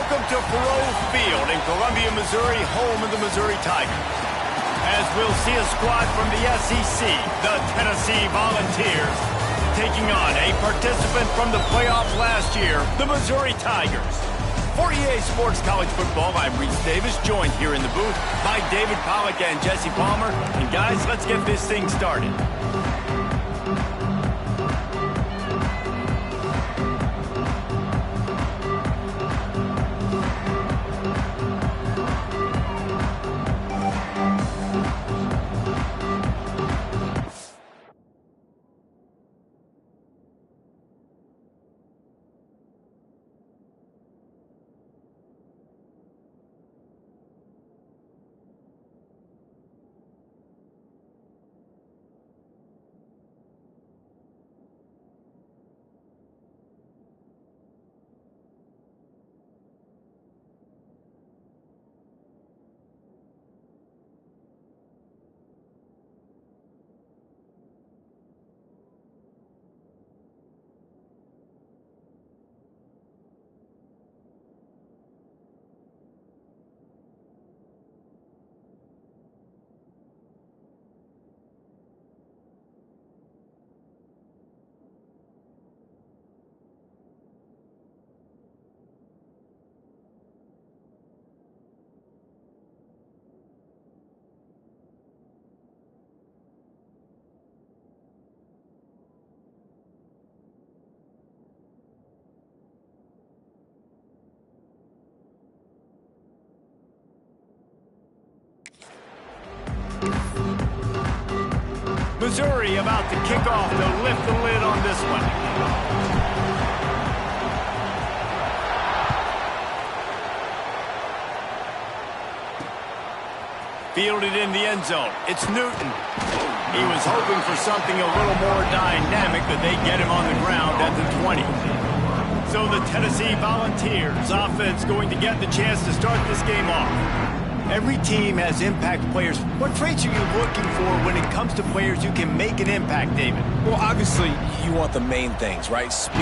Welcome to Faroe Field in Columbia, Missouri, home of the Missouri Tigers. As we'll see a squad from the SEC, the Tennessee Volunteers, taking on a participant from the playoffs last year, the Missouri Tigers. For EA Sports College Football, I'm Reese Davis, joined here in the booth by David Pollack and Jesse Palmer. And guys, let's get this thing started. Missouri about to kick off to lift the lid on this one. Fielded in the end zone. It's Newton. He was hoping for something a little more dynamic, but they get him on the ground at the 20. So the Tennessee Volunteers offense going to get the chance to start this game off. Every team has impact players. What traits are you looking for when it comes to players who can make an impact, David? Well, obviously, you want the main things, right? Speed,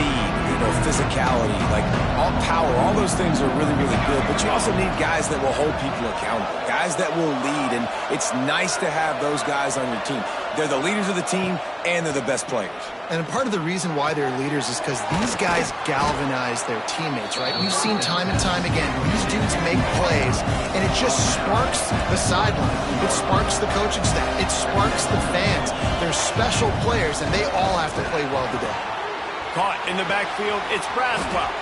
physicality, like all power, all those things are really, really good. But you also need guys that will hold people accountable, guys that will lead. And it's nice to have those guys on your team. They're the leaders of the team, and they're the best players. And part of the reason why they're leaders is because these guys galvanize their teammates, right? We've seen time and time again, these dudes make plays, and it just sparks the sideline. It sparks the coaching staff. It sparks the fans. They're special players, and they all have to play well today. Caught in the backfield, it's Braswell.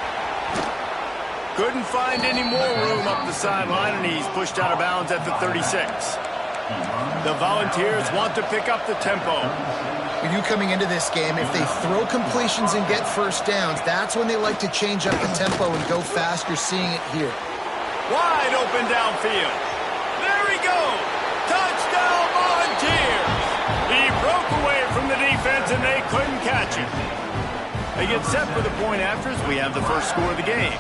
Couldn't find any more room up the sideline, and he's pushed out of bounds at the 36. The Volunteers want to pick up the tempo. When you coming into this game, if they throw completions and get first downs, that's when they like to change up the tempo and go fast. You're seeing it here. Wide open downfield. There we go. Touchdown Volunteers. He broke away from the defense and they couldn't catch him. They get set for the point after as we have the first score of the game.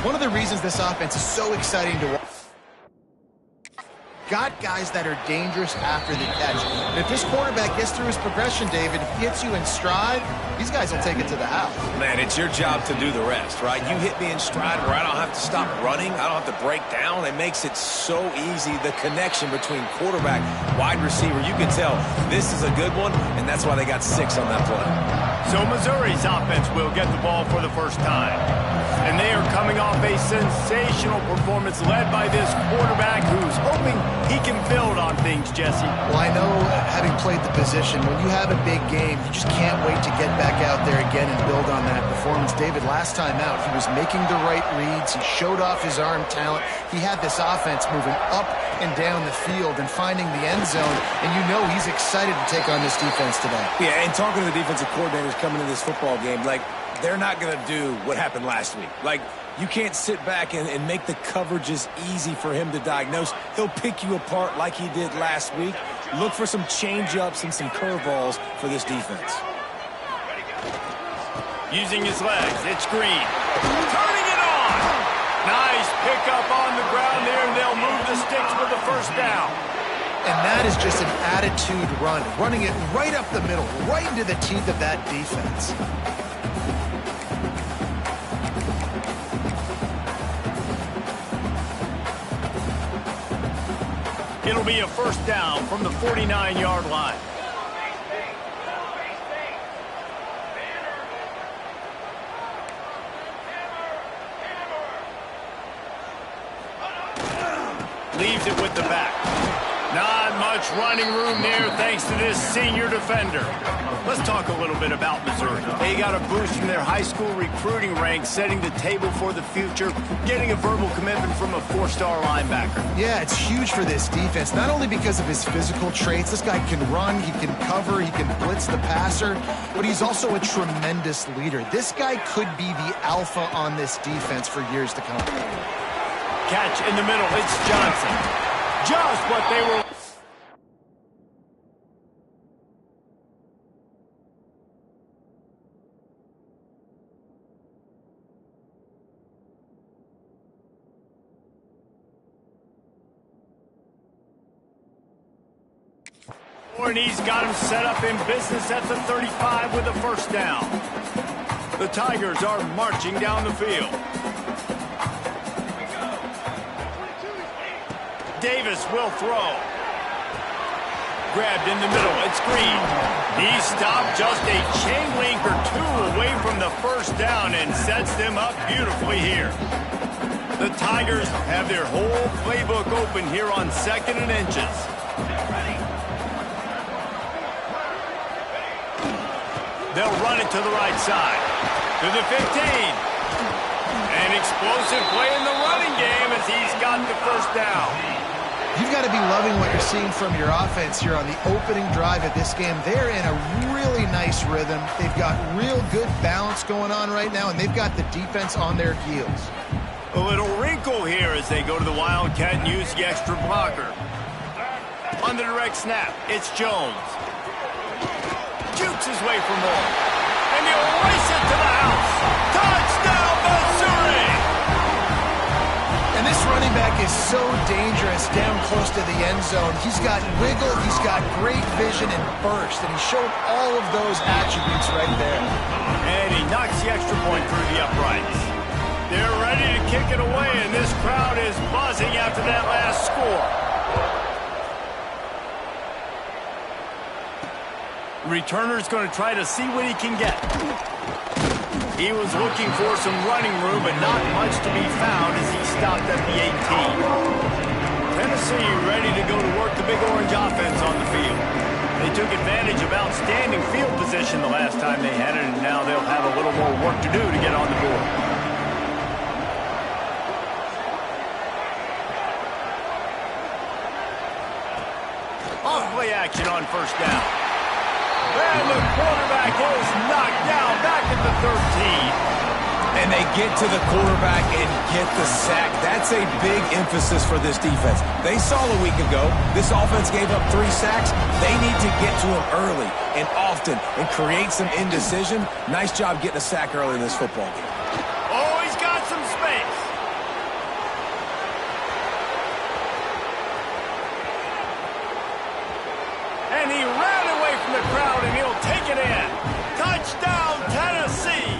One of the reasons this offense is so exciting to watch. Got guys that are dangerous after the catch. And if this quarterback gets through his progression, David, if he hits you in stride, these guys will take it to the house. Man, it's your job to do the rest, right? You hit me in stride where I don't have to stop running. I don't have to break down. It makes it so easy. The connection between quarterback, wide receiver, you can tell this is a good one, and that's why they got 6 on that play. So Missouri's offense will get the ball for the first time. And they are coming off a sensational performance led by this quarterback who's hoping he can build on things, Jesse. Well, I know, having played the position, when you have a big game, you just can't wait to get back out there again and build on that performance. David, last time out, he was making the right reads. He showed off his arm talent. He had this offense moving up and down the field and finding the end zone. And you know he's excited to take on this defense today. Yeah, and talking to the defensive coordinators coming into this football game, like, they're not going to do what happened last week. Like, you can't sit back and make the coverages easy for him to diagnose. He'll pick you apart like he did last week. Look for some change-ups and some curveballs for this defense. Using his legs, it's Green. Turning it on! Nice pickup on the ground there, and they'll move the sticks with the first down. And that is just an attitude run, running it right up the middle, right into the teeth of that defense. It'll be a first down from the 49-yard line. Leaves it with the back. Not much running room there thanks to this senior defender. Let's talk a little bit about Missouri. They got a boost from their high school recruiting ranks, setting the table for the future, getting a verbal commitment from a four-star linebacker. Yeah, it's huge for this defense, not only because of his physical traits. This guy can run, he can cover, he can blitz the passer, but he's also a tremendous leader. This guy could be the alpha on this defense for years to come. Catch in the middle, it's Johnson. Just what they were. And he's got him set up in business at the 35 with a first down. The Tigers are marching down the field. Davis will throw. Grabbed in the middle. It's Green. He stopped just a chain link or two away from the first down and sets them up beautifully here. The Tigers have their whole playbook open here on 2nd and inches. They'll run it to the right side. To the 15. An explosive play in the running game as he's got the first down. You've got to be loving what you're seeing from your offense here on the opening drive of this game. They're in a really nice rhythm. They've got real good balance going on right now, and they've got the defense on their heels. A little wrinkle here as they go to the Wildcat and use the extra blocker. On the direct snap, it's Jones. Jukes his way for more. And he'll race it to the house. Touchdown, Missouri! And this running back is so dangerous down close to the end zone. He's got wiggle, he's got great vision and burst, and he showed all of those attributes right there. And he knocks the extra point through the uprights. They're ready to kick it away, and this crowd is buzzing after that last score. Returner's going to try to see what he can get. He was looking for some running room, but not much to be found as he stopped at the 18. Tennessee ready to go to work the Big Orange offense on the field. They took advantage of outstanding field position the last time they had it, and now they'll have a little more work to do to get on the board. Off-play action on first down. And the quarterback is knocked down back at the 13. And they get to the quarterback and get the sack. That's a big emphasis for this defense. They saw a week ago, this offense gave up 3 sacks. They need to get to him early and often and create some indecision. Nice job getting a sack early in this football game. Oh, he's got some space. And he ran away from the crowd, and he'll take it in. Touchdown, Tennessee.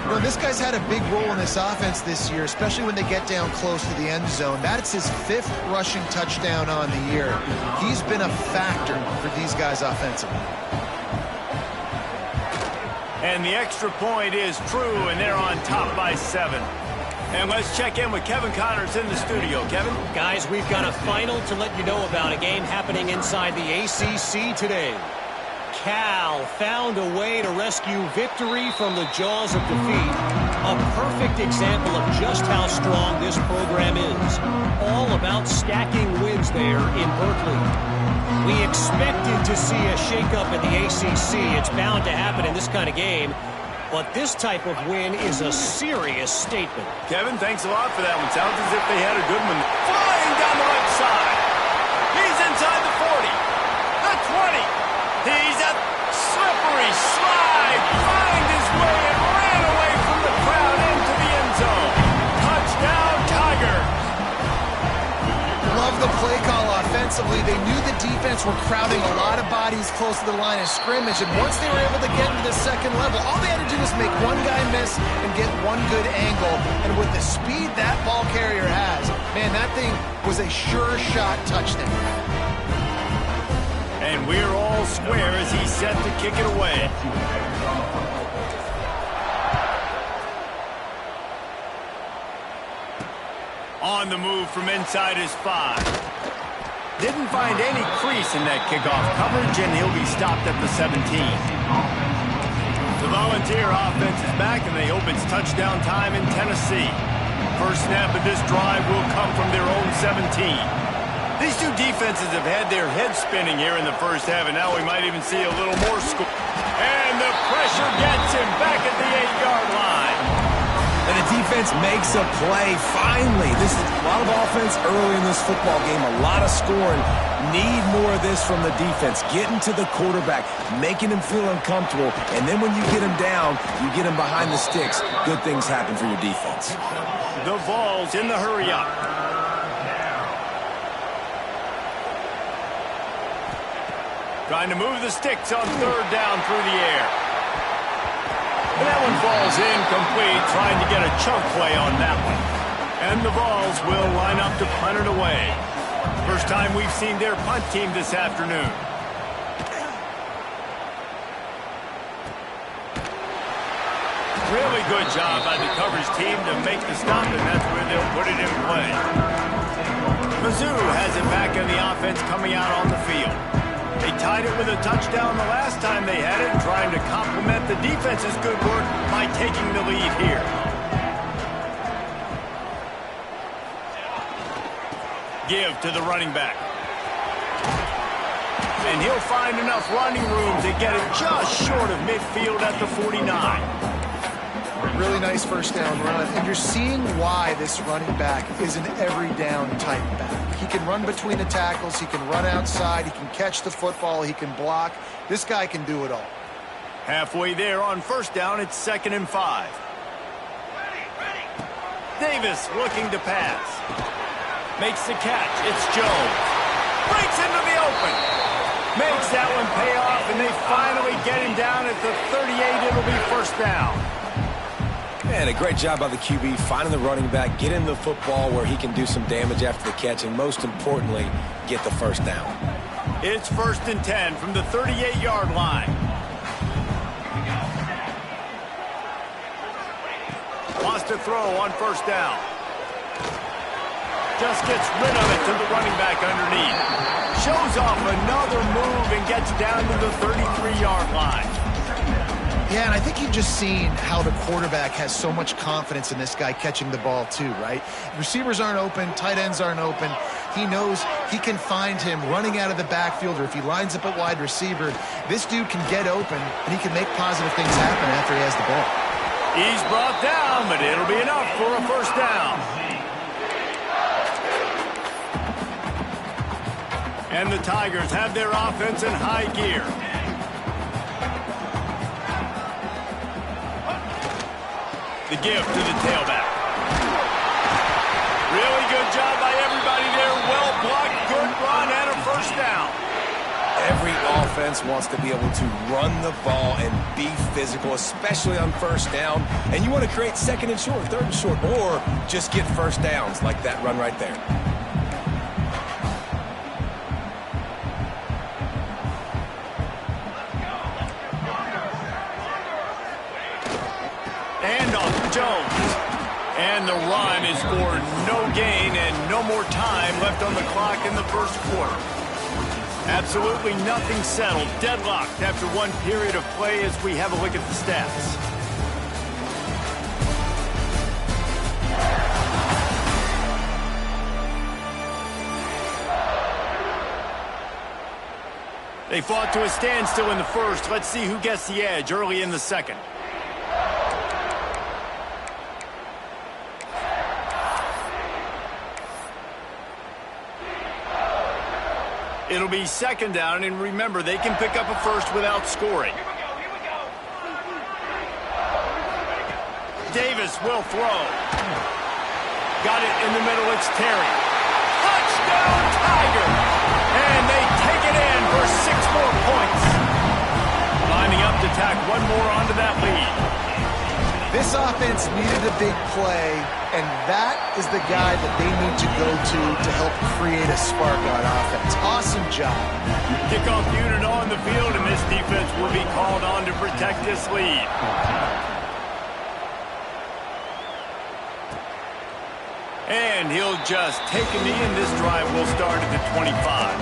Well, this guy's had a big role in this offense this year, especially when they get down close to the end zone. That's his 5th rushing touchdown on the year. He's been a factor for these guys offensively. And the extra point is true, and they're on top by 7. And let's check in with Kevin Connors in the studio. Kevin? Guys, we've got a final to let you know about, a game happening inside the ACC today. Cal found a way to rescue victory from the jaws of defeat. A perfect example of just how strong this program is. All about stacking wins there in Berkeley. We expected to see a shakeup in the ACC. It's bound to happen in this kind of game. But this type of win is a serious statement. Kevin, thanks a lot for that one. Sounds as if they had a good one. Flying down the right side. He's inside the 40. The 20. He's a slippery slide. Find his way and ran away from the crowd into the end zone. Touchdown, Tigers. love the play call offensively. They knew the defense were crowding a lot of bodies close to the line of scrimmage, and once they were able to get into the second level, all they had to do was make one guy miss and get one good angle. And with the speed that ball carrier has, man, that thing was a sure shot touchdown. And we're all square as he's set to kick it away. On the move from inside his 5. Didn't find any crease in that kickoff coverage, and he'll be stopped at the 17. The Volunteer offense is back, and they hope it's touchdown time in Tennessee. First snap of this drive will come from their own 17. These two defenses have had their heads spinning here in the first half, and now we might even see a little more score. And the pressure gets him back at the 8-yard line. And the defense makes a play, finally. This is a lot of offense early in this football game, a lot of scoring. Need more of this from the defense. Getting to the quarterback, making him feel uncomfortable, and then when you get him down, you get him behind the sticks. Good things happen for your defense. The Vols in the hurry-up. Trying to move the sticks on third down through the air. And that one falls incomplete, trying to get a chunk play on that one. And the Vols will line up to punt it away. First time we've seen their punt team this afternoon. Really good job by the coverage team to make the stop, and that's where they'll put it in play. Mizzou has it back in the offense coming out on the field. They tied it with a touchdown the last time they had it, trying to complement the defense's good work by taking the lead here. Give to the running back. And he'll find enough running room to get it just short of midfield at the 49. Really nice first down run, and you're seeing why this running back is an every down type back. He can run between the tackles, he can run outside, he can catch the football, he can block. This guy can do it all. Halfway there on first down, it's 2nd and 5. Davis looking to pass. Makes the catch. It's Jones. Breaks into the open. Makes that one pay off, and they finally get him down at the 38. It'll be first down. And a great job by the QB finding the running back, getting the football where he can do some damage after the catch, and most importantly, get the first down. It's 1st and 10 from the 38-yard line. Lost a throw on first down. Just gets rid of it to the running back underneath. Shows off another move and gets down to the 33-yard line. Yeah, and I think you've just seen how the quarterback has so much confidence in this guy catching the ball too, right? Receivers aren't open, tight ends aren't open. He knows he can find him running out of the backfield, or if he lines up at wide receiver, this dude can get open, and he can make positive things happen after he has the ball. He's brought down, but it'll be enough for a first down. And the Tigers have their offense in high gear. The give to the tailback. Really good job by everybody there. Well blocked, good run, and a first down. Every offense wants to be able to run the ball and be physical, especially on first down. And you want to create 2nd and short, 3rd and short, or just get first downs like that run right there. Jones. And the run is for no gain and no more time left on the clock in the first quarter. Absolutely nothing settled. Deadlocked after one period of play as we have a look at the stats. They fought to a standstill in the first. Let's see who gets the edge early in the second. It'll be 2nd down, and remember, they can pick up a first without scoring. Davis will throw. Got it in the middle, it's Terry. Touchdown, tack one more onto that lead. This offense needed a big play, and that is the guy that they need to go to help create a spark on offense. Awesome job. Kickoff unit on the field, and this defense will be called on to protect this lead. And he'll just take a knee, and this drive will start at the 25.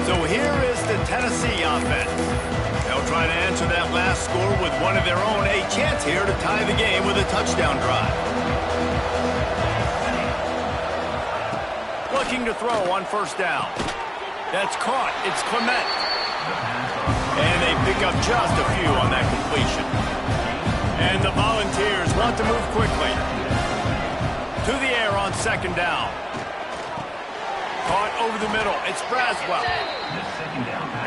So here is the Tennessee offense. They'll try to answer that last score with one of their own. A chance here to tie the game with a touchdown drive. Looking to throw on first down. That's caught. It's Clement. And they pick up just a few on that completion. And the Volunteers want to move quickly. To the air on second down. Caught over the middle. It's Braswell.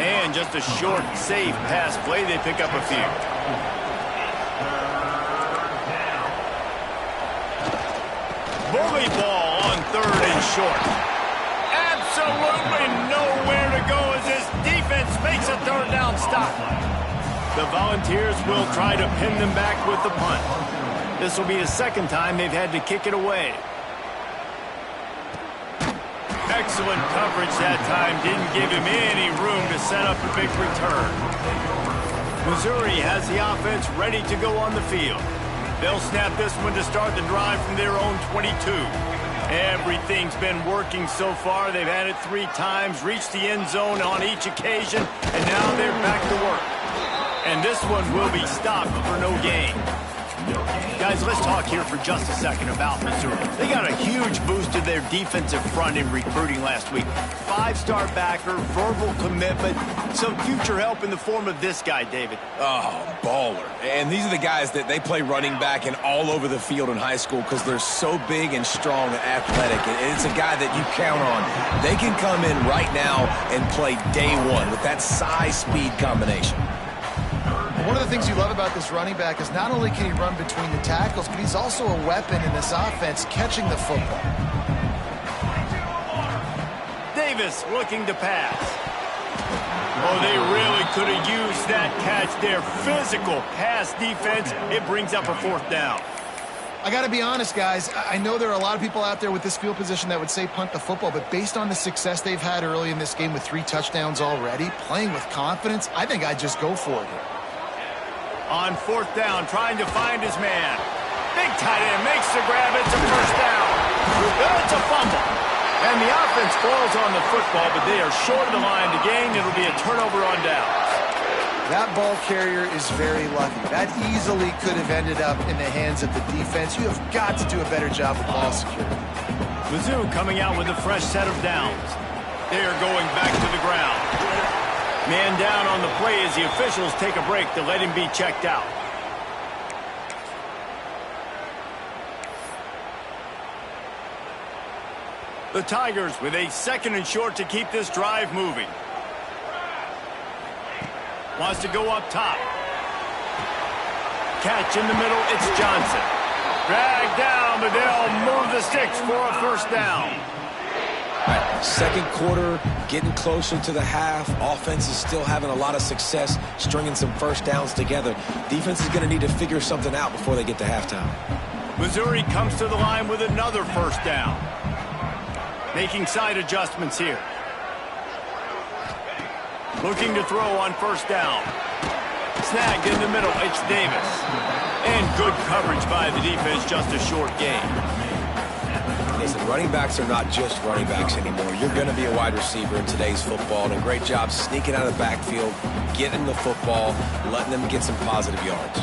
And just a short, safe pass play. They pick up a few. Bully ball on third and short. Absolutely nowhere to go as this defense makes a third down stop. The Volunteers will try to pin them back with the punt. This will be the second time they've had to kick it away. Excellent coverage that time. Didn't give him any room to set up a big return. Missouri has the offense ready to go on the field. They'll snap this one to start the drive from their own 22. Everything's been working so far. They've had it 3 times, reached the end zone on each occasion, and now they're back to work. And this one will be stopped for no gain. Guys, let's talk here for just a second about Missouri. They got a huge boost to their defensive front in recruiting last week. 5-star backer, verbal commitment, some future help in the form of this guy, David. Oh, baller. And these are the guys that they play running back and all over the field in high school because they're so big and strong and athletic. And it's a guy that you count on. They can come in right now and play day one with that size-speed combination. One of the things you love about this running back is not only can he run between the tackles, but he's also a weapon in this offense catching the football. Davis looking to pass. Oh, they really could have used that catch there. Physical pass defense. It brings up a 4th down. I got to be honest, guys. I know there are a lot of people out there with this field position that would say punt the football, but based on the success they've had early in this game with 3 touchdowns already, playing with confidence, I think I'd just go for it here. On 4th down, trying to find his man. Big tight end makes the grab. It's a first down. It's a fumble. And the offense falls on the football, but they are short of the line to gain. It'll be a turnover on downs. That ball carrier is very lucky. That easily could have ended up in the hands of the defense. You have got to do a better job with ball security. Mizzou coming out with a fresh set of downs. They are going back to the ground. Man down on the play as the officials take a break to let him be checked out. The Tigers with a 2nd and short to keep this drive moving. Wants to go up top. Catch in the middle, it's Johnson. Dragged down, but they'll move the sticks for a first down. All right, second quarter, getting closer to the half. Offense is still having a lot of success stringing some first downs together. Defense is going to need to figure something out before they get to halftime. Missouri comes to the line with another first down. Making side adjustments here. Looking to throw on first down. Snagged in the middle, it's Davis. And good coverage by the defense, just a short gain. Listen, running backs are not just running backs anymore. You're going to be a wide receiver in today's football, and a great job sneaking out of the backfield, getting the football, letting them get some positive yards.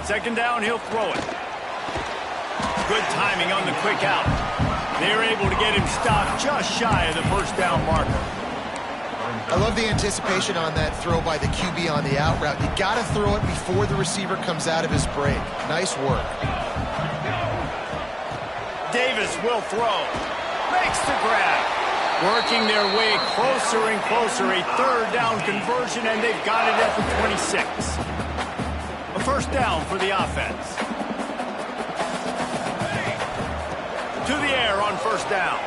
Second down, he'll throw it. Good timing on the quick out. They're able to get him stopped just shy of the first down marker. I love the anticipation on that throw by the QB on the out route. You got to throw it before the receiver comes out of his break. Nice work. Davis will throw. Makes the grab. Working their way closer and closer. A 3rd down conversion, and they've got it at the 26. A first down for the offense. To the air on first down.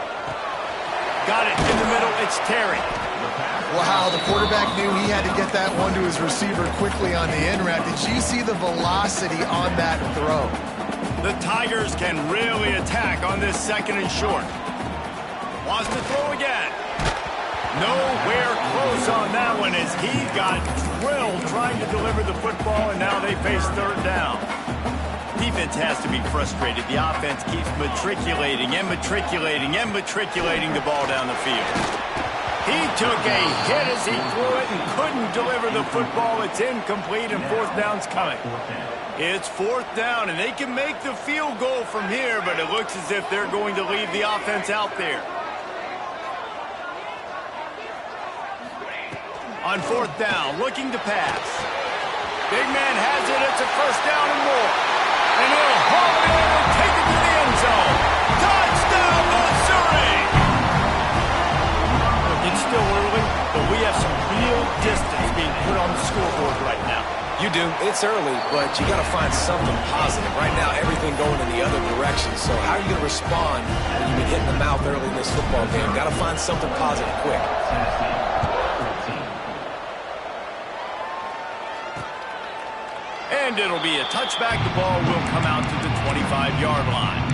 Got it in the middle. It's Terry. Wow, the quarterback knew he had to get that one to his receiver quickly on the in route. Did you see the velocity on that throw? The Tigers can really attack on this 2nd and short. Wants to throw again. Nowhere close on that one as he got drilled trying to deliver the football, and now they face 3rd down. Defense has to be frustrated. The offense keeps matriculating and matriculating and matriculating the ball down the field. He took a hit as he threw it and couldn't deliver the football. It's incomplete, and 4th down's coming. It's 4th down, and they can make the field goal from here, but it looks as if they're going to leave the offense out there. On 4th down, looking to pass. Big man has it. It's a 1st down and more. And he'll haul it in and take it to the end zone. Touchdown, Missouri! Look, it's still early, but we have some real distance being put on the scoreboard right now. You do. It's early, but you got to find something positive. Right now, everything going in the other direction. So how are you going to respond when you've been hitting the mouth early in this football game? Got to find something positive quick. And it'll be a touchback. The ball will come out to the 25-yard line.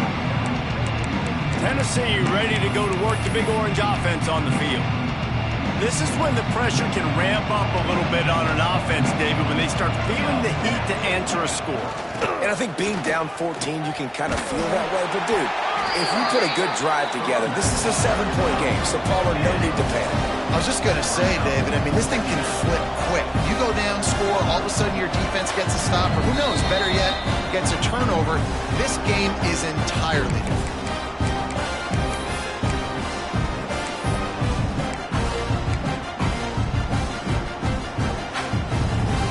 Tennessee ready to go to work the Big Orange offense on the field. This is when the pressure can ramp up a little bit on an offense, David, when they start feeling the heat to answer a score. And I think being down 14, you can kind of feel that way. But, dude, if you put a good drive together, this is a 7-point game, so Paulo, no need to panic. I was just going to say, David, I mean, this thing can flip quick. You go down, score, all of a sudden your defense gets a stop, or who knows, better yet, gets a turnover. This game is entirely different.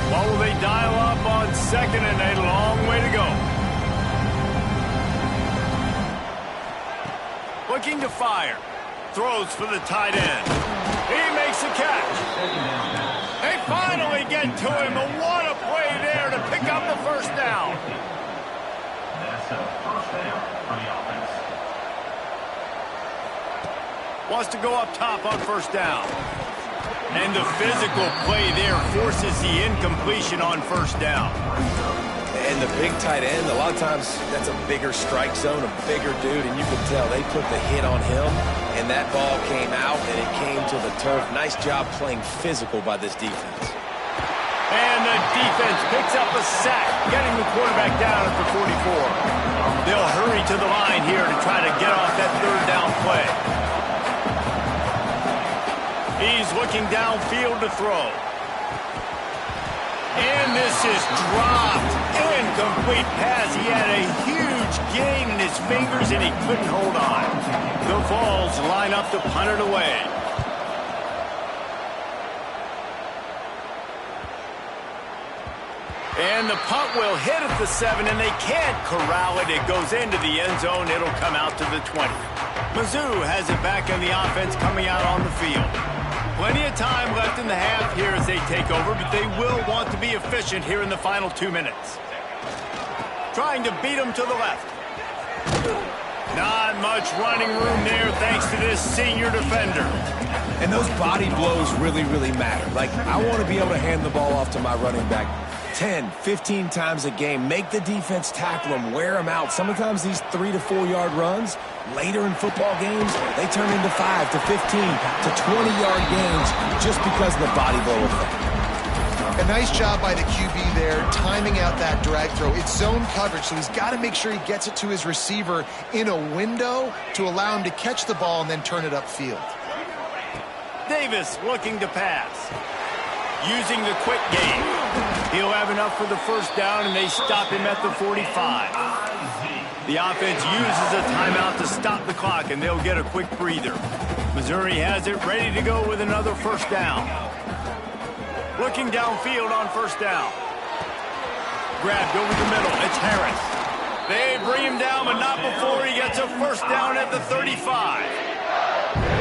What will they dial up on 2nd and a long way to go? Looking to fire. Throws for the tight end. He makes a catch. They finally get to him, but what a play there to pick up the 1st down. That's a 1st down for the offense. Wants to go up top on 1st down. And the physical play there forces the incompletion on 1st down. And the big tight end, a lot of times that's a bigger strike zone, a bigger dude, and you can tell they put the hit on him, and that ball came out, and it came to the turf. Nice job playing physical by this defense. And the defense picks up a sack, getting the quarterback down at the 44. They'll hurry to the line here to try to get off that 3rd down play. He's looking downfield to throw. And this is dropped. Incomplete pass. He had a huge gain in his fingers, and he couldn't hold on. The Vols line up to punt it away. And the punt will hit at the 7, and they can't corral it. It goes into the end zone. It'll come out to the 20. Mizzou has it back in the offense coming out on the field. Plenty of time left in the half here as they take over, but they will want to be efficient here in the final 2 minutes. Trying to beat them to the left. Not much running room there thanks to this senior defender. And those body blows really, really matter. Like, I want to be able to hand the ball off to my running back 10, 15 times a game. Make the defense tackle them, wear them out. Sometimes these 3 to 4 yard runs, later in football games, they turn into 5 to 15 to 20-yard gains just because of the body blow effect. A nice job by the QB there, timing out that drag throw. It's zone coverage, so he's got to make sure he gets it to his receiver in a window to allow him to catch the ball and then turn it upfield. Davis looking to pass. Using the quick game. He'll have enough for the first down, and they stop him at the 45. The offense uses a timeout to stop the clock, and they'll get a quick breather. Missouri has it ready to go with another first down. Looking downfield on first down. Grabbed over the middle. It's Harris. They bring him down, but not before he gets a first down at the 35.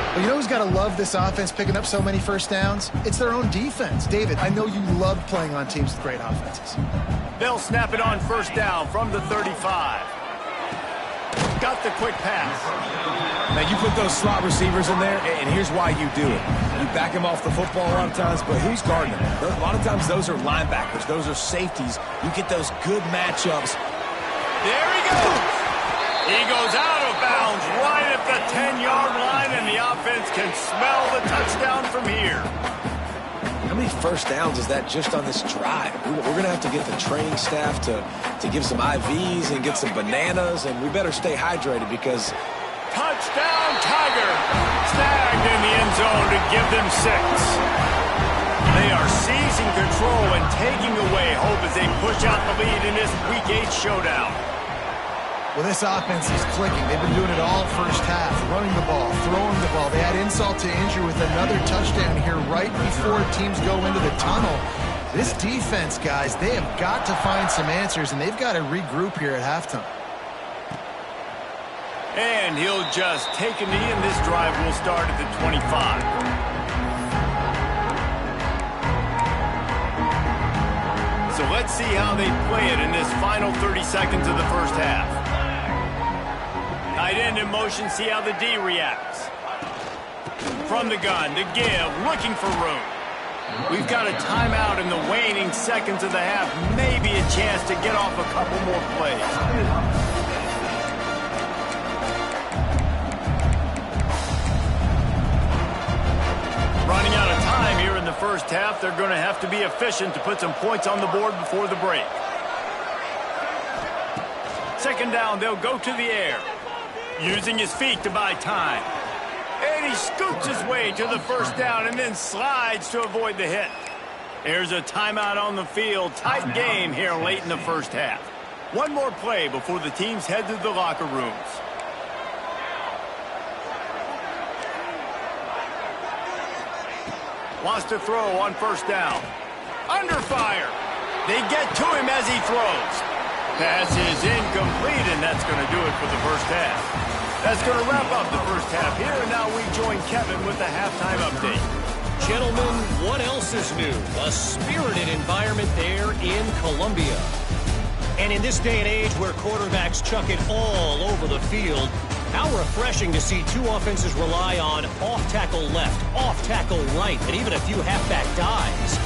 Well, you know who's got to love this offense picking up so many first downs? It's their own defense. David, I know you love playing on teams with great offenses. They'll snap it on first down from the 35. Got the quick pass. Now, you put those slot receivers in there, and here's why you do it. You back them off the football a lot of times, but who's guarding them? A lot of times, those are linebackers. Those are safeties. You get those good matchups. There he goes. He goes out of bounds right at the 10-yard line, and the offense can smell the touchdown from here. How many first downs is that just on this drive? We're going to have to get the training staff to give some IVs and get some bananas, and we better stay hydrated because... Touchdown, Tiger! Snagged in the end zone to give them 6. They are seizing control and taking away hope as they push out the lead in this Week 8 showdown. Well, this offense is clicking. They've been doing it all first half, running the ball, throwing the ball. They had insult to injury with another touchdown here right before teams go into the tunnel. This defense, guys, they have got to find some answers, and they've got to regroup here at halftime. And he'll just take a knee, and this drive will start at the 25. So let's see how they play it in this final 30 seconds of the first half. Tight end in motion, see how the D reacts. From the gun to give, looking for room. We've got a timeout in the waning seconds of the half. Maybe a chance to get off a couple more plays. Running out of time here in the first half. They're going to have to be efficient to put some points on the board before the break. Second down, they'll go to the air. Using his feet to buy time. And he scoots his way to the first down and then slides to avoid the hit. There's a timeout on the field. Tight game here late in the first half. One more play before the teams head to the locker rooms. Wants to throw on first down. Under fire. They get to him as he throws. Pass is incomplete, and that's going to do it for the first half. That's going to wrap up the first half here, and now we join Kevin with the halftime update. Gentlemen, what else is new? A spirited environment there in Columbia. And in this day and age where quarterbacks chuck it all over the field, how refreshing to see two offenses rely on off-tackle left, off-tackle right, and even a few halfback dives.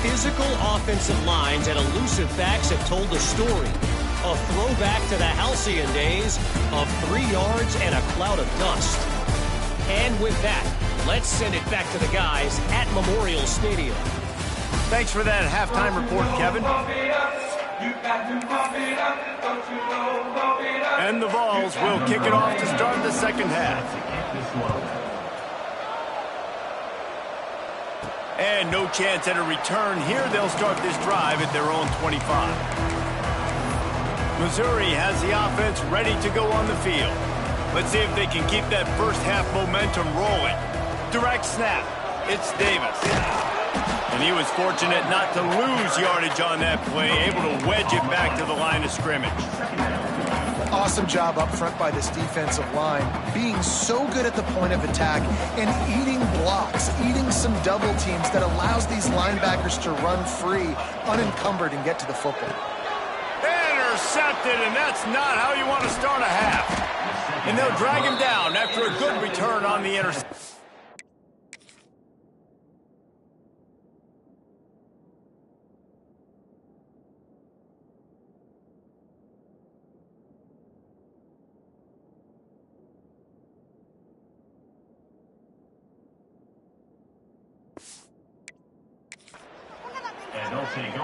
Physical offensive lines and elusive backs have told the story. A throwback to the halcyon days of 3 yards and a cloud of dust. And with that, let's send it back to the guys at Memorial Stadium. Thanks for that halftime report, Kevin. And the Vols will kick it off to start the second half. And no chance at a return here. They'll start this drive at their own 25. Missouri has the offense ready to go on the field. Let's see if they can keep that first half momentum rolling. Direct snap. It's Davis. And he was fortunate not to lose yardage on that play, able to wedge it back to the line of scrimmage. Awesome job up front by this defensive line, being so good at the point of attack and eating blocks, eating some double teams that allows these linebackers to run free, unencumbered, and get to the football. Intercepted, and that's not how you want to start a half. And they'll drag him down after a good return on the interception.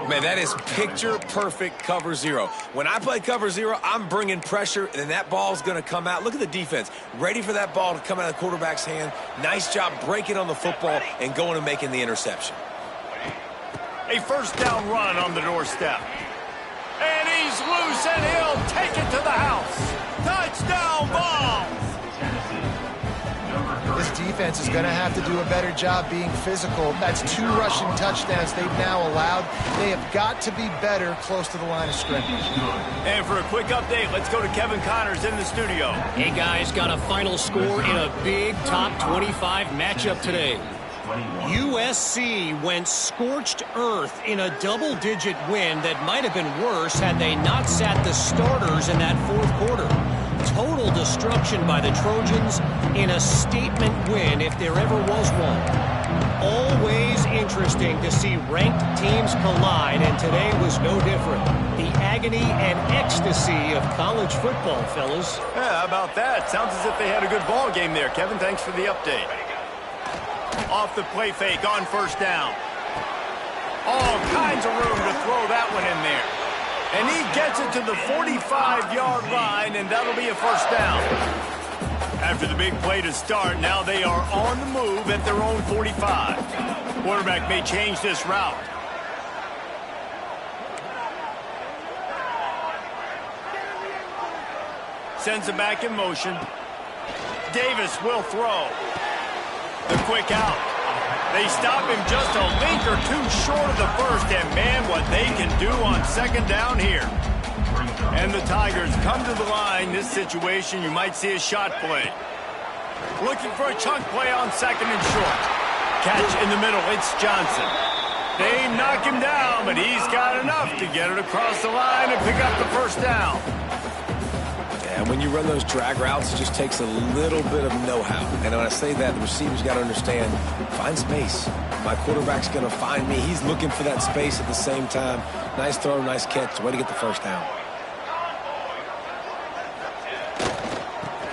Man, that is picture-perfect cover zero. When I play cover zero, I'm bringing pressure, and then that ball's going to come out. Look at the defense. Ready for that ball to come out of the quarterback's hand. Nice job breaking on the football and going and making the interception. A first down run on the doorstep. And he's loose, and he'll take it to the house. Touchdown Vols! This defense is going to have to do a better job being physical. That's 2 rushing touchdowns they've now allowed. They have got to be better close to the line of scrimmage. And for a quick update, let's go to Kevin Connors in the studio. Hey, guys, got a final score in a big top 25 matchup today. USC went scorched earth in a double-digit win that might have been worse had they not sat the starters in that fourth quarter. Total destruction by the Trojans in a statement win if there ever was one. Always interesting to see ranked teams collide, and today was no different. The agony and ecstasy of college football, fellas. Yeah, how about that? Sounds as if they had a good ball game there, Kevin. Thanks for the update. Off the play fake on first down. All kinds of room to throw that one in there. And he gets it to the 45-yard line, and that'll be a first down. After the big play to start, now they are on the move at their own 45. Quarterback may change this route. Sends it back in motion. Davis will throw. The quick out. They stop him just a link or two short of the first, and man, what they can do on second down here. And the Tigers come to the line. This situation, you might see a shot play. Looking for a chunk play on second and short. Catch in the middle, it's Johnson. They knock him down, but he's got enough to get it across the line and pick up the first down. And when you run those drag routes, it just takes a little bit of know-how. And when I say that, the receiver's got to understand, find space. My quarterback's going to find me. He's looking for that space at the same time. Nice throw, nice catch. Way to get the first down.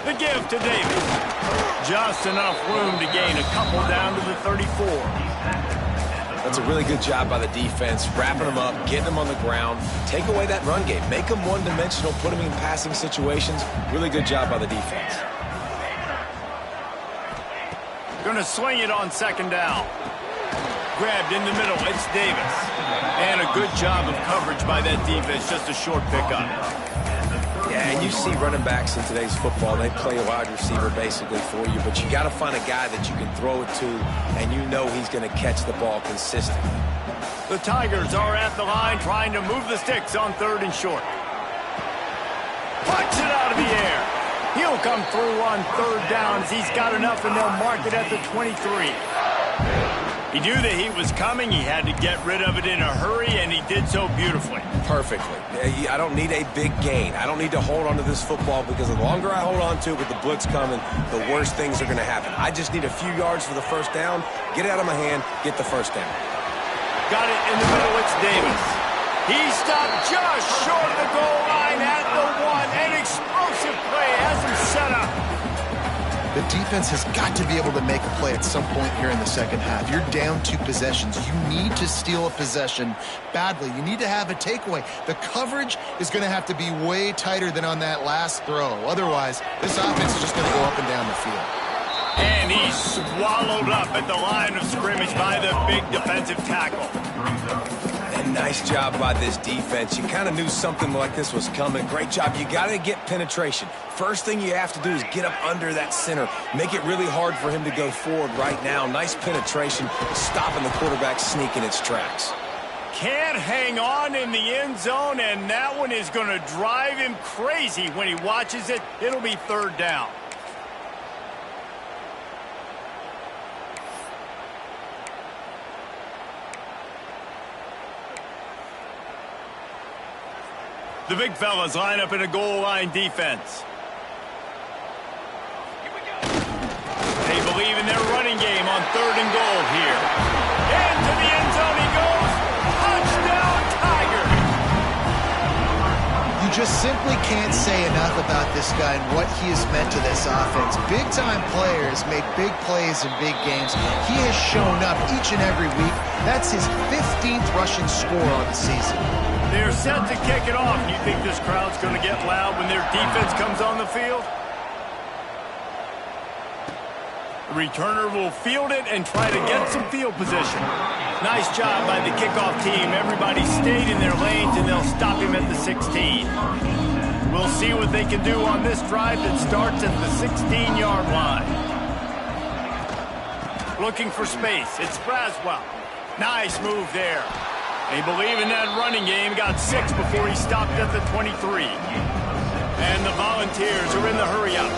The give to Davis. Just enough room to gain a couple down to the 34. That's a really good job by the defense, wrapping them up, getting them on the ground. Take away that run game. Make them one-dimensional, put them in passing situations. Really good job by the defense. Going to swing it on second down. Grabbed in the middle, it's Davis. And a good job of coverage by that defense, just a short pickup. Yeah, and you see running backs in today's football, they play a wide receiver basically for you, but you got to find a guy that you can throw it to, and you know he's going to catch the ball consistently. The Tigers are at the line trying to move the sticks on third and short. Punch it out of the air. He'll come through on third down as he's got enough, and they'll mark it at the 23. He knew that he was coming. He had to get rid of it in a hurry, and he did so beautifully. Perfectly. I don't need a big gain. I don't need to hold on to this football because the longer I hold on to it with the blitz coming, the worse things are going to happen. I just need a few yards for the first down, get it out of my hand, get the first down. Got it in the middle. It's Davis. He stopped just short of the goal line at the one. An explosive play has him set up. The defense has got to be able to make a play at some point here in the second half. You're down 2 possessions. You need to steal a possession badly. You need to have a takeaway. The coverage is going to have to be way tighter than on that last throw. Otherwise, this offense is just going to go up and down the field. And he's swallowed up at the line of scrimmage by the big defensive tackle. And nice job by this defense. You kind of knew something like this was coming. Great job. You got to get penetration. First thing you have to do is get up under that center. Make it really hard for him to go forward right now. Nice penetration, stopping the quarterback sneak in its tracks. Can't hang on in the end zone, and that one is going to drive him crazy when he watches it. It'll be third down. The big fellas line up in a goal line defense. They believe in their running game on third and goal here. Into the end zone he goes. Touchdown, Tiger. You just simply can't say enough about this guy and what he has meant to this offense. Big-time players make big plays in big games. He has shown up each and every week. That's his 15th rushing score on the season. They're set to kick it off. You think this crowd's going to get loud when their defense comes on the field? The returner will field it and try to get some field position. Nice job by the kickoff team. Everybody stayed in their lanes, and they'll stop him at the 16. We'll see what they can do on this drive that starts at the 16-yard line. Looking for space. It's Braswell. Nice move there. They believe in that running game. Got 6 before he stopped at the 23. And the Volunteers are in the hurry-up.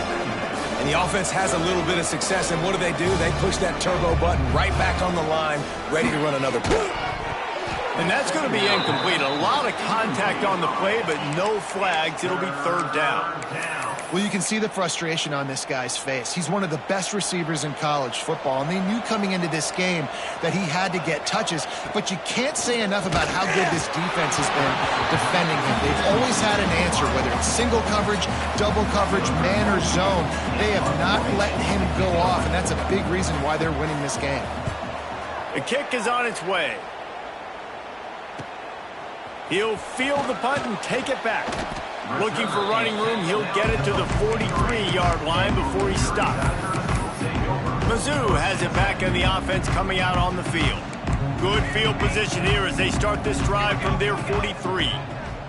And the offense has a little bit of success, and what do? They push that turbo button right back on the line, ready to run another play. And that's going to be incomplete. A lot of contact on the play, but no flags. It'll be third down. Well, you can see the frustration on this guy's face. He's one of the best receivers in college football, and they knew coming into this game that he had to get touches, but you can't say enough about how good this defense has been defending him. They've always had an answer, whether it's single coverage, double coverage, man or zone. They have not let him go off, and that's a big reason why they're winning this game. The kick is on its way. He'll field the punt and take it back. Looking for running room, he'll get it to the 43-yard line before he stops. Mizzou has it back in the offense coming out on the field. Good field position here as they start this drive from their 43.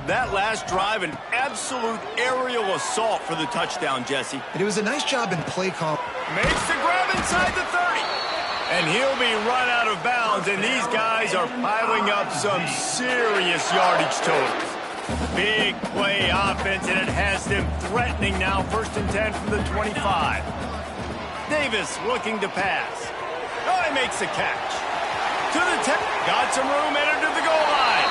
That last drive, an absolute aerial assault for the touchdown, Jesse. And it was a nice job in play call. Makes the grab inside the 30. And he'll be run out of bounds, and these guys are piling up some serious yardage totals. Big play offense, and it has them threatening now. 1st and 10 from the 25. Davis looking to pass. Oh, he makes the catch. To the 10. Got some room, entered to the goal line.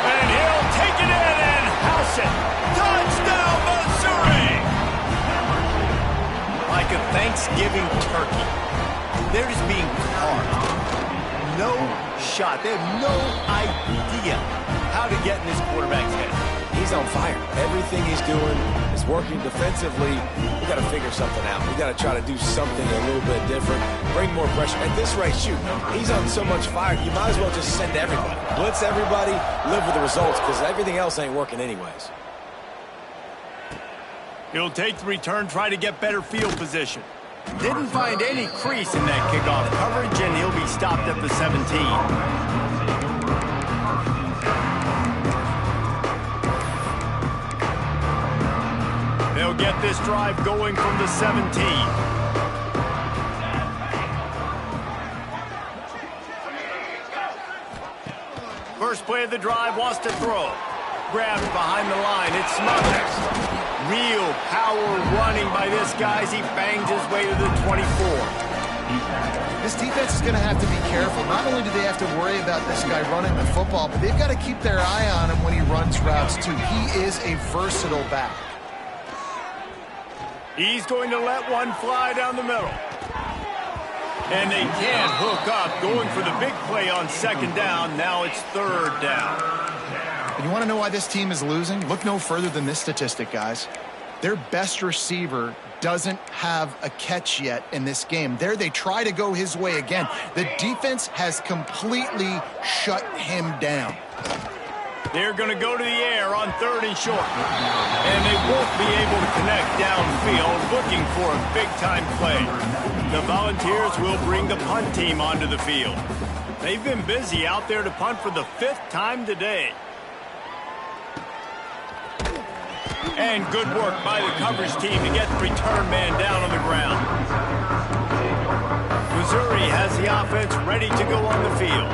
And he'll take it in and house it. Touchdown, Missouri! Like a Thanksgiving turkey. They're just being carved. No shot. They have no idea how to get in this quarterback's head. He's on fire. Everything he's doing is working defensively. We got to figure something out. We got to try to do something a little bit different. Bring more pressure. At this rate, shoot, he's on so much fire, you might as well just send everybody. Blitz everybody, live with the results, because everything else ain't working anyways. He'll take the return, try to get better field position. Didn't find any crease in that kickoff coverage, and he'll be stopped at the 17. They'll get this drive going from the 17. First play of the drive, wants to throw. Grabs behind the line, it's Smothers. Real power running by this guy as he bangs his way to the 24. This defense is going to have to be careful. Not only do they have to worry about this guy running the football, but they've got to keep their eye on him when he runs routes too. He is a versatile back. He's going to let one fly down the middle. And they can't hook up, going for the big play on 2nd down. Now it's 3rd down. And you want to know why this team is losing? Look no further than this statistic, guys. Their best receiver doesn't have a catch yet in this game. There they try to go his way again. The defense has completely shut him down. They're going to go to the air on 3rd and short. And they won't be able to connect downfield, looking for a big-time play. The Volunteers will bring the punt team onto the field. They've been busy out there to punt for the 5th time today. And good work by the coverage team to get the return man down on the ground. Missouri has the offense ready to go on the field.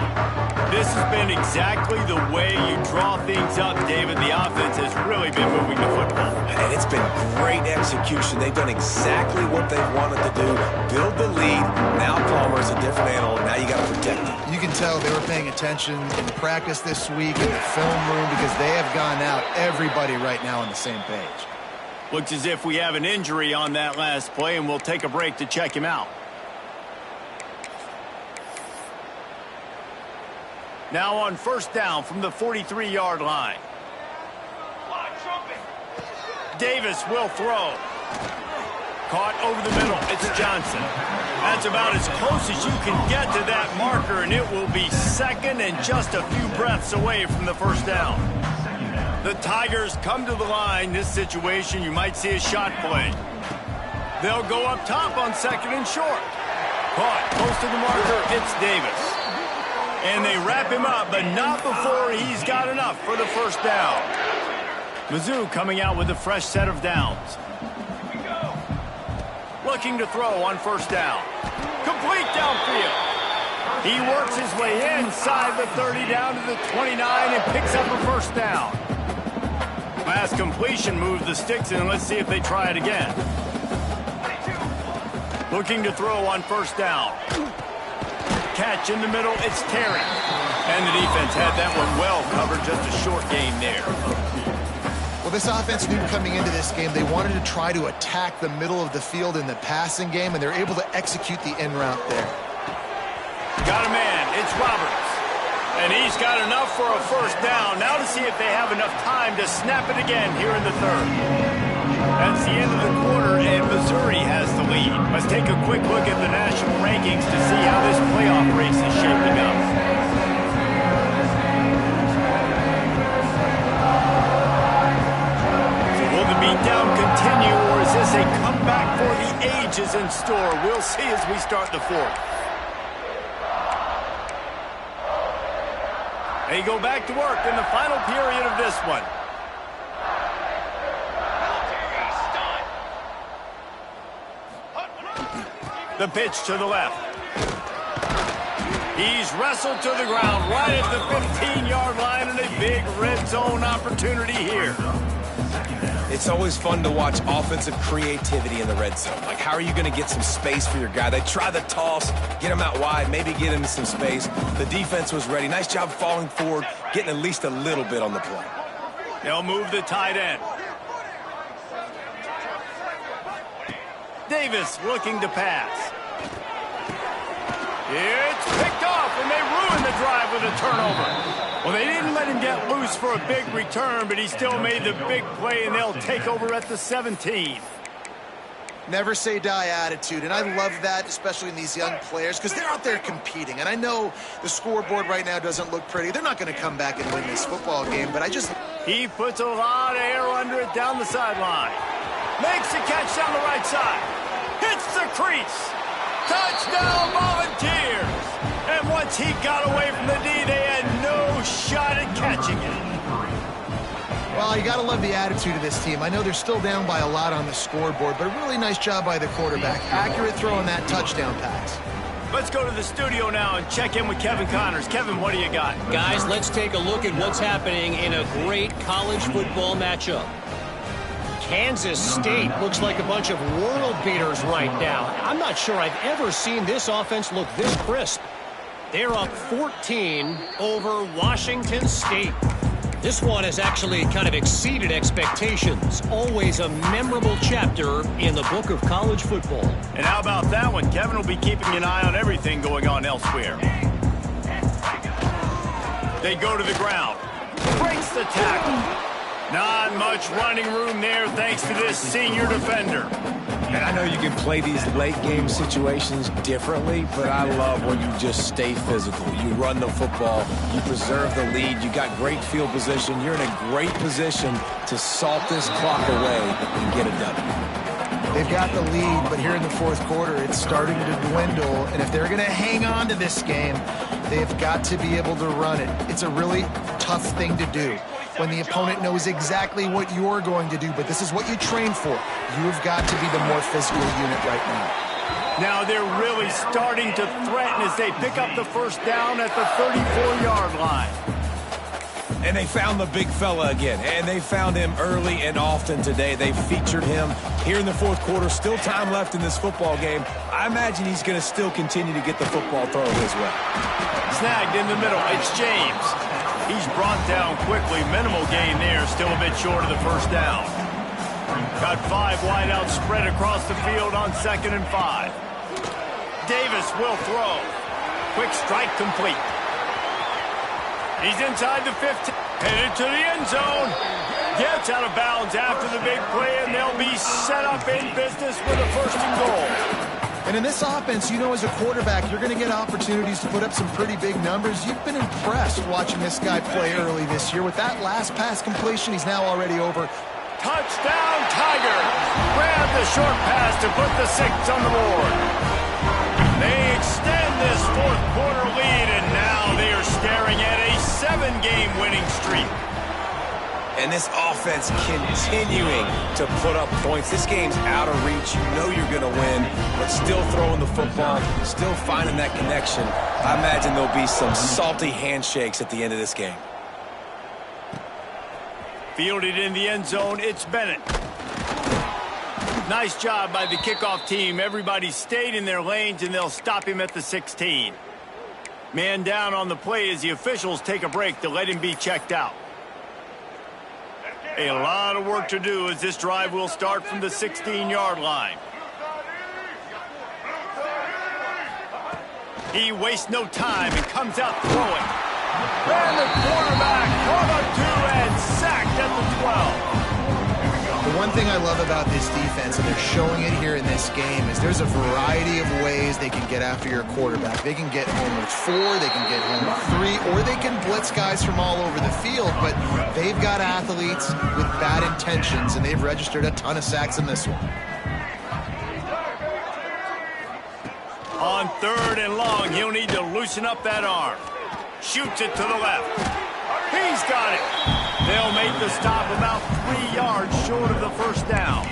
This has been exactly the way you draw things up, David. The offense has really been moving the football. And it's been great execution. They've done exactly what they've wanted to do. Build the lead. Now Palmer's a different animal. Now you got to protect him. You can tell they were paying attention in practice this week in the film room because they have gone out, everybody right now on the same page. Looks as if we have an injury on that last play, and we'll take a break to check him out. Now on 1st down from the 43-yard line. Davis will throw. Caught over the middle. It's Johnson. That's about as close as you can get to that marker, and it will be 2nd and just a few breaths away from the 1st down. The Tigers come to the line. This situation, you might see a shot play. They'll go up top on 2nd and short. Caught close to the marker. It's Davis. And they wrap him up, but not before he's got enough for the 1st down. Mizzou coming out with a fresh set of downs. Looking to throw on 1st down. Complete downfield. He works his way inside the 30 down to the 29 and picks up a 1st down. Last completion moves the sticks in. Let's see if they try it again. Looking to throw on 1st down. Catch in the middle, it's Terry. And the defense had that one well covered, just a short gain there. Well, this offense knew coming into this game they wanted to try to attack the middle of the field in the passing game, and they're able to execute the in route there. Got a man. It's Roberts. And he's got enough for a first down. Now to see if they have enough time to snap it again here in the third. That's the end of the quarter, and Missouri has the lead. Let's take a quick look at the national rankings to see how this playoff race is shaping up. So will the beatdown continue, or is this a comeback for the ages in store? We'll see as we start the fourth. They go back to work in the final period of this one. The pitch to the left. He's wrestled to the ground right at the 15-yard line, and a big red zone opportunity here. It's always fun to watch offensive creativity in the red zone. Like, how are you going to get some space for your guy? They try the toss, get him out wide, maybe get him some space. The defense was ready. Nice job falling forward, getting at least a little bit on the play. They'll move the tight end. Davis looking to pass. It's picked off, and they ruin the drive with a turnover. Well, they didn't let him get loose for a big return, but he still made the big play, and they'll take over at the 17. Never say die attitude, and I love that, especially in these young players, because they're out there competing. And I know the scoreboard right now doesn't look pretty. They're not going to come back and win this football game, but He puts a lot of air under it down the sideline. Makes the catch down the right side. Hits the crease. Touchdown, Volunteers! And once he got away from the D, they had no shot at catching it. Well, you got to love the attitude of this team. I know they're still down by a lot on the scoreboard, but a really nice job by the quarterback. Accurate throw on that touchdown pass. Let's go to the studio now and check in with Kevin Connors. Kevin, what do you got? Guys, let's take a look at what's happening in a great college football matchup. Kansas State looks like a bunch of world beaters right now. I'm not sure I've ever seen this offense look this crisp. They're up 14 over Washington State. This one has actually kind of exceeded expectations. Always a memorable chapter in the book of college football. And how about that one? Kevin will be keeping an eye on everything going on elsewhere. They go to the ground. Breaks the tackle. Not much running room there thanks to this senior defender. And I know you can play these late-game situations differently, but I love when you just stay physical. You run the football, you preserve the lead, you got great field position, you're in a great position to salt this clock away and get a W. They've got the lead, but here in the fourth quarter, it's starting to dwindle, and if they're going to hang on to this game, they've got to be able to run it. It's a really tough thing to do when the opponent knows exactly what you're going to do, but this is what you train for. You've got to be the more physical unit right now. Now they're really starting to threaten as they pick up the first down at the 34-yard line. And they found the big fella again, and they found him early and often today. They featured him here in the fourth quarter. Still time left in this football game. I imagine he's going to still continue to get the football thrown his way. Snagged in the middle. It's James. He's brought down quickly. Minimal gain there. Still a bit short of the first down. Got 5 wideouts spread across the field on 2nd and 5. Davis will throw. Quick strike complete. He's inside the 15. Headed to the end zone. Gets out of bounds after the big play, and they'll be set up in business with a 1st and goal. And in this offense, you know, as a quarterback, you're going to get opportunities to put up some pretty big numbers. You've been impressed watching this guy play early this year. With that last pass completion, he's now already over. Touchdown, Tiger! Grab the short pass to put the 6 on the board. They extend this fourth quarter lead, and now they are staring at a 7-game winning streak. And this offense continuing to put up points. This game's out of reach. You know you're going to win, but still throwing the football, still finding that connection. I imagine there'll be some salty handshakes at the end of this game. Fielded in the end zone, it's Bennett. Nice job by the kickoff team. Everybody stayed in their lanes, and they'll stop him at the 16. Man down on the play as the officials take a break to let him be checked out. A lot of work to do as this drive will start from the 16-yard line. He wastes no time and comes out throwing. And the quarterback caught up to and sacked at the 12. The one thing I love about this defense, and they're showing it here in this game, is there's a variety of ways they can get after your quarterback. They can get home with 4, they can get home with 3, or they can blitz guys from all over the field, but they've got athletes with bad intentions, and they've registered a ton of sacks in this one. On 3rd and long, he'll need to loosen up that arm. Shoots it to the left. He's got it. They'll make the stop about 3 yards short of the first down.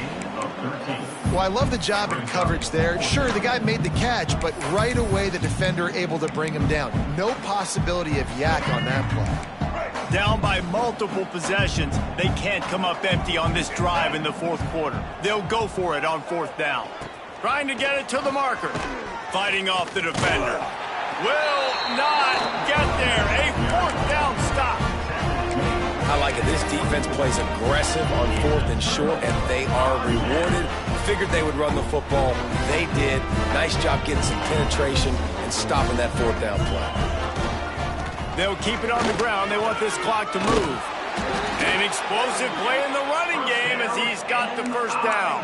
Well, I love the job in coverage there. Sure, the guy made the catch, but right away the defender able to bring him down. No possibility of yak on that play. Down by multiple possessions, they can't come up empty on this drive in the 4th quarter. They'll go for it on 4th down. Trying to get it to the marker. Fighting off the defender. Will not get there. A 4th down stop. I like it. This defense plays aggressive on 4th and short, and they are rewarded. Figured they would run the football. They did. Nice job getting some penetration and stopping that 4th down play. They'll keep it on the ground. They want this clock to move. An explosive play in the running game as he's got the first down.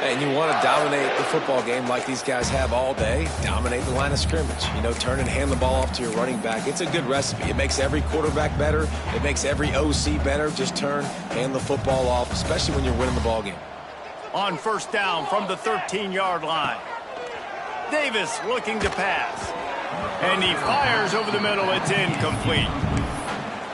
And you want to dominate the football game like these guys have all day. Dominate the line of scrimmage. You know, turn and hand the ball off to your running back. It's a good recipe. It makes every quarterback better. It makes every OC better. Just turn, hand the football off, especially when you're winning the ball game. On 1st down from the 13-yard line. Davis looking to pass. And he fires over the middle. It's incomplete.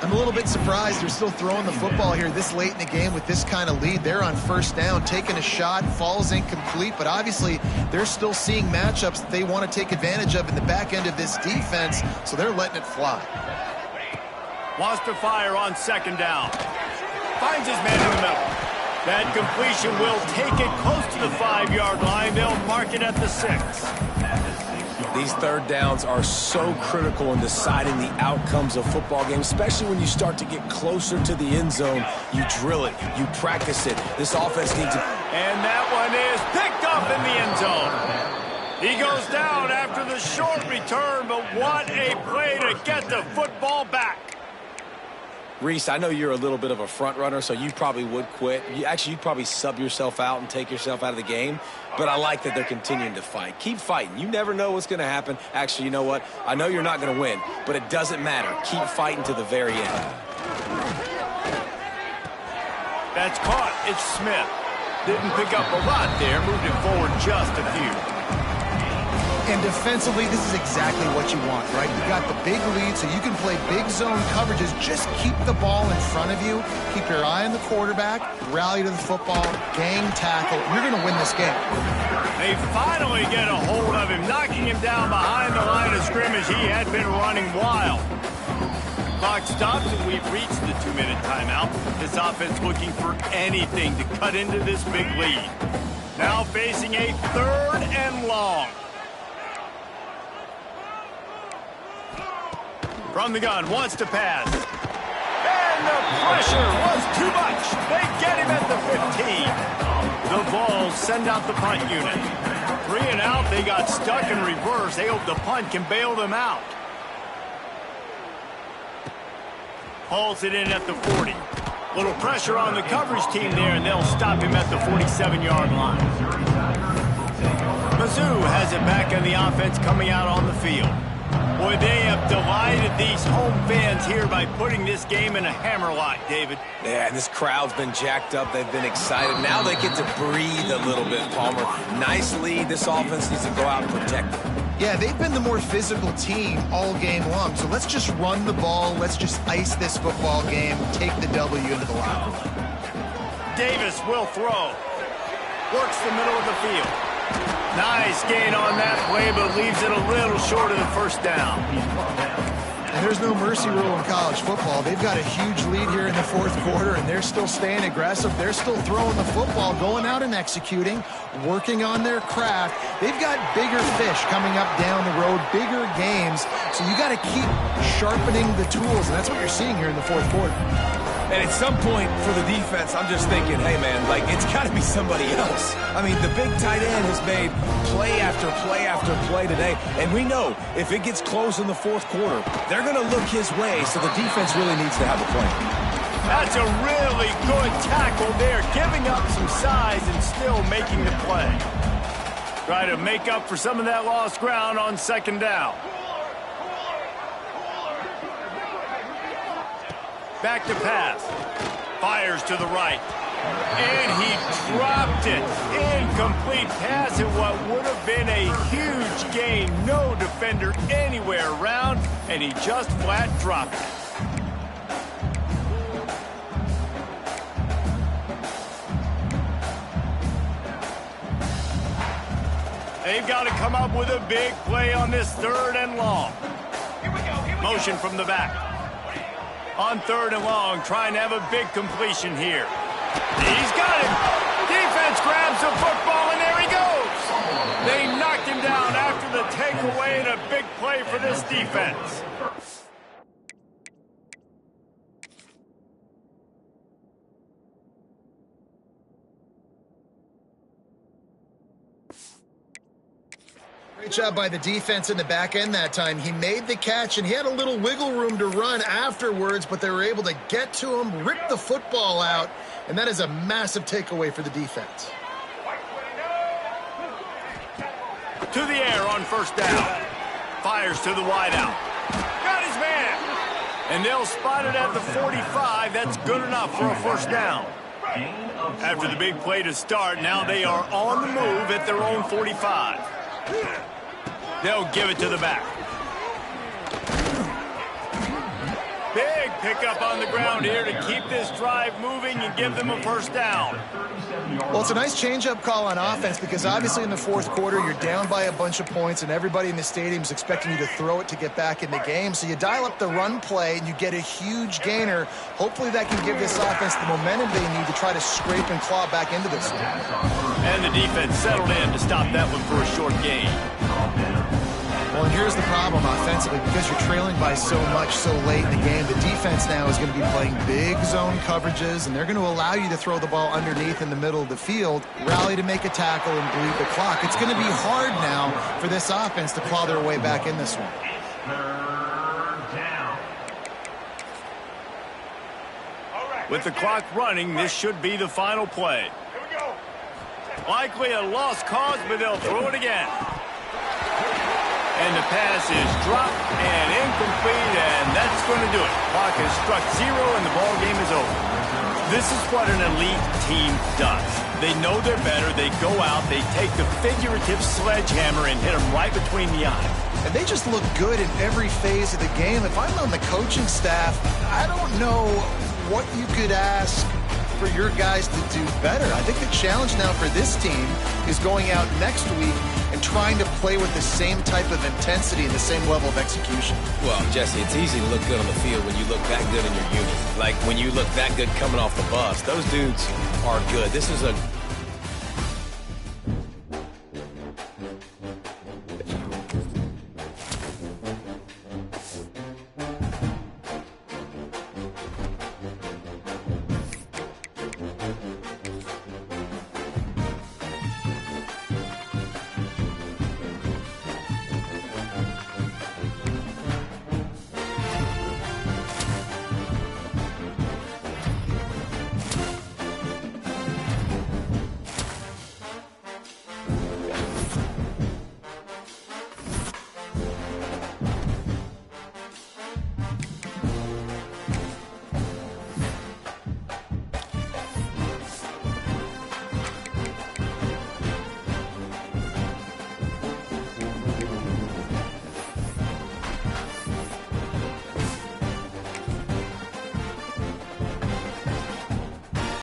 I'm a little bit surprised they're still throwing the football here this late in the game with this kind of lead. They're on 1st down, taking a shot, falls incomplete, but obviously they're still seeing matchups that they want to take advantage of in the back end of this defense, so they're letting it fly. Wants to fire on 2nd down. Finds his man in the middle. That completion will take it close to the 5-yard line. They'll mark it at the 6. These 3rd downs are so critical in deciding the outcomes of football games, especially when you start to get closer to the end zone. You drill it, you practice it. This offense needs to... And that one is picked up in the end zone. He goes down after the short return, but what a play to get the football back. Reese, I know you're a little bit of a front runner, so you probably would quit. You'd probably sub yourself out and take yourself out of the game. But I like that they're continuing to fight. Keep fighting. You never know what's going to happen. Actually, you know what? I know you're not going to win, but it doesn't matter. Keep fighting to the very end. That's caught. It's Smith. Didn't pick up a lot there. Moved it forward just a few. And defensively, this is exactly what you want, right? You got the big lead, so you can play big zone coverages. Just keep the ball in front of you. Keep your eye on the quarterback. Rally to the football. Gang tackle. You're going to win this game. They finally get a hold of him, knocking him down behind the line of scrimmage. He had been running wild. Clock stops, and we've reached the 2-minute timeout. This offense looking for anything to cut into this big lead. Now facing a 3rd and long. From the gun, wants to pass. And the pressure was too much. They get him at the 15. The Vols send out the punt unit. 3 and out, they got stuck in reverse. They hope the punt can bail them out. Hauls it in at the 40. Little pressure on the coverage team there, and they'll stop him at the 47-yard line. Mizzou has it back on the offense coming out on the field. Boy, they have delighted these home fans here by putting this game in a hammerlock, David. Yeah, this crowd's been jacked up. They've been excited. Now they get to breathe a little bit, Palmer. Nice lead. This offense needs to go out and protect it. Yeah, they've been the more physical team all game long. So let's just run the ball. Let's just ice this football game. Take the W into the locker room. Davis will throw. Works the middle of the field. Nice gain on that play, but leaves it a little short of the first down. And there's no mercy rule in college football. They've got a huge lead here in the 4th quarter, and they're still staying aggressive. They're still throwing the football, going out and executing, working on their craft. They've got bigger fish coming up down the road, bigger games. So you got to keep sharpening the tools, and that's what you're seeing here in the 4th quarter. And at some point for the defense, I'm just thinking, hey, man, like, it's got to be somebody else. I mean, the big tight end has made play after play after play today. And we know if it gets close in the fourth quarter, they're going to look his way, so the defense really needs to have a plan. That's a really good tackle there, giving up some size and still making the play. Try to make up for some of that lost ground on second down. Back to pass. Fires to the right. And he dropped it. Incomplete pass at what would have been a huge gain. No defender anywhere around, and he just flat dropped it. They've got to come up with a big play on this 3rd and long. Motion from the back. On 3rd and long, trying to have a big completion here. He's got it. Defense grabs the football, and there he goes. They knocked him down after the takeaway, and a big play for this defense. Great job by the defense in the back end that time. He made the catch, and he had a little wiggle room to run afterwards, but they were able to get to him, rip the football out, and that is a massive takeaway for the defense. To the air on 1st down. Fires to the wideout. Got his man. And they'll spot it at the 45. That's good enough for a 1st down. After the big play to start, now they are on the move at their own 45. They'll give it to the back. Big pickup on the ground here to keep this drive moving and give them a 1st down. Well, it's a nice change-up call on offense because obviously in the fourth quarter you're down by a bunch of points and everybody in the stadium is expecting you to throw it to get back in the game. So you dial up the run play and you get a huge gainer. Hopefully that can give this offense the momentum they need to try to scrape and claw back into this one. And the defense settled in to stop that one for a short gain. Well, and here's the problem offensively. Because you're trailing by so much so late in the game, the defense now is going to be playing big zone coverages, and they're going to allow you to throw the ball underneath in the middle of the field, rally to make a tackle, and bleed the clock. It's going to be hard now for this offense to claw their way back in this one. With the clock running, this should be the final play. Likely a lost cause, but they'll throw it again. And the pass is dropped and incomplete, and that's going to do it. Clock has struck 0, and the ball game is over. This is what an elite team does. They know they're better. They go out. They take the figurative sledgehammer and hit them right between the eyes. And they just look good in every phase of the game. If I'm on the coaching staff, I don't know what you could ask for your guys to do better. I think the challenge now for this team is going out next week and trying to play with the same type of intensity and the same level of execution. Well, Jesse, it's easy to look good on the field when you look that good in your unit. Like when you look that good coming off the bus. Those dudes are good. This is a